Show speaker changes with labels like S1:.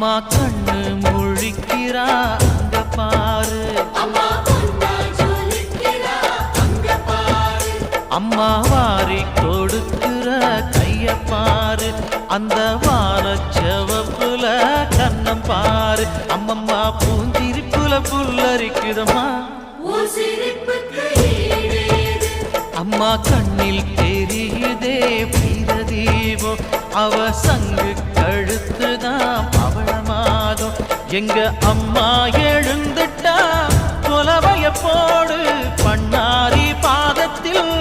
S1: அம்மா கண்ணு முழிக்கிறா அங்க பாரு, அம்மா வாரி கொடுக்கிற கைய பாரு, அந்த வானச்சவப்புல கண்ணம் பாரு. அம்மம்மா பூஞ்சிரிப்புல புல்லரிக்குதம்மா, அம்மா கண்ணில் தெரியுதே வீரதீபம், அவ சங்கு கழுத்துதான் பவளமாகும். எங்க அம்மா எழுந்துட்டா கொலவைய போடு, பண்ணாரி பாதத்தில்